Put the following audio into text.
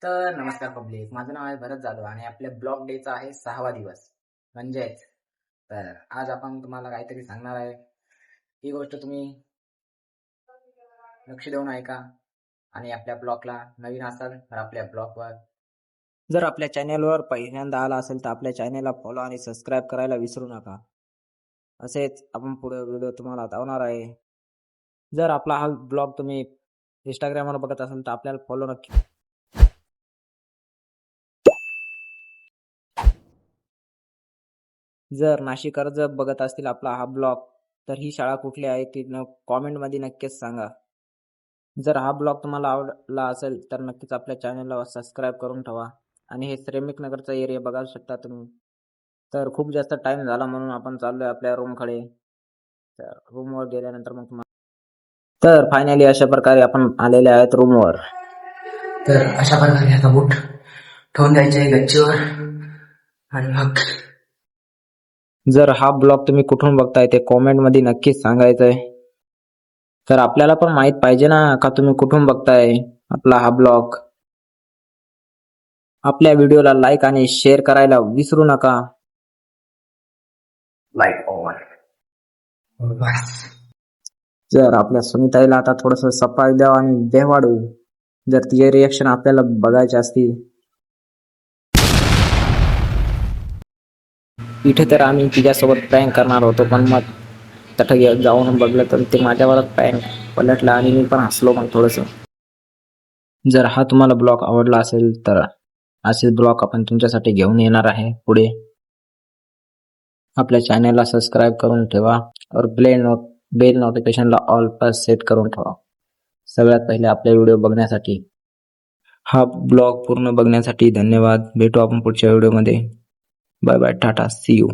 तर नमस्कार पब्लिक, माझं नाव आहे भरत जाधव आणि आपल्या ब्लॉग डेचा आहे 6वा दिवस. म्हणजेच तर आज आपण तुम्हाला काहीतरी सांगणार आहे. ही गोष्ट तुम्ही लक्ष देऊन ऐका आणि आपल्या ब्लॉगला नवीन असाल तर आपल्या ब्लॉगवर जर आपल्या चॅनेलवर पहिल्यांदा आला असेल तर आपल्या चॅनेलला फॉलो आणि सबस्क्राईब करायला विसरू नका. असेच आपण पुढे व्हिडिओ तुम्हाला दाखवणार आहे. जर आपला हा ब्लॉग तुम्ही इंस्टाग्रामवर बघत असाल तर आपल्याला फॉलो नक्की. जर नाशिककर जर बघत असतील आपला हा ब्लॉग तर ही शाळा कुठली आहे ती कॉमेंटमध्ये नक्कीच सांगा. जर हा ब्लॉग तुम्हाला आवडला असेल तर नक्कीच आपल्या चॅनलला सबस्क्राईब करून ठेवा. आणि हे श्रमिक नगरचा एरिया बघा शकता तुम्ही. तर खूप जास्त टाइम झाला म्हणून आपण चाललोय आपल्या रूमकडे. तर रूमवर गेल्यानंतर मग तुम्हाला तर फायनली अशा प्रकारे आपण आलेले आहेत रूमवर. तर अशा प्रकारे आता बूट ठेवून द्यायचे आहे गच्चीवर आणि मग जर हा ब्लॉग तुम्ही कुठून बघताय ते कॉमेंट मध्ये नक्कीच सांगायचंय. तर आपल्याला पण माहित पाहिजे ना का तुम्ही कुठून बघताय आपला हा ब्लॉग. आपल्या व्हिडिओला लाईक आणि शेअर करायला विसरू नका. लाईक ओव्हर बस. जर आपल्या सुनीताईला आता थोडस सफाई द्यावं आणि देवाडू जर तिचे रिएक्शन आपल्याला बघायचे असतील. इथे तर आम्ही तिच्यासोबत प्रँक करणार होतो पण मग तिथे जाऊन बघलं तर ते माझ्यावरच प्रँक पलटला आणि मी पण हसलो मग थोडस. जर हा तुम्हाला ब्लॉग आवडला असेल तर असेच ब्लॉग आपण तुमच्यासाठी घेऊन येणार आहे पुढे. आपल्या चॅनलला सबस्क्राईब करून ठेवा और बेल नोटिफिकेशनला ऑल पर सेट करून ठेवा सगळ्यात पहिले आपले व्हिडिओ बघण्यासाठी. हा ब्लॉग पूर्ण बघण्यासाठी धन्यवाद. भेटू आपण पुढच्या व्हिडिओमध्ये. Bye bye, tata, see you.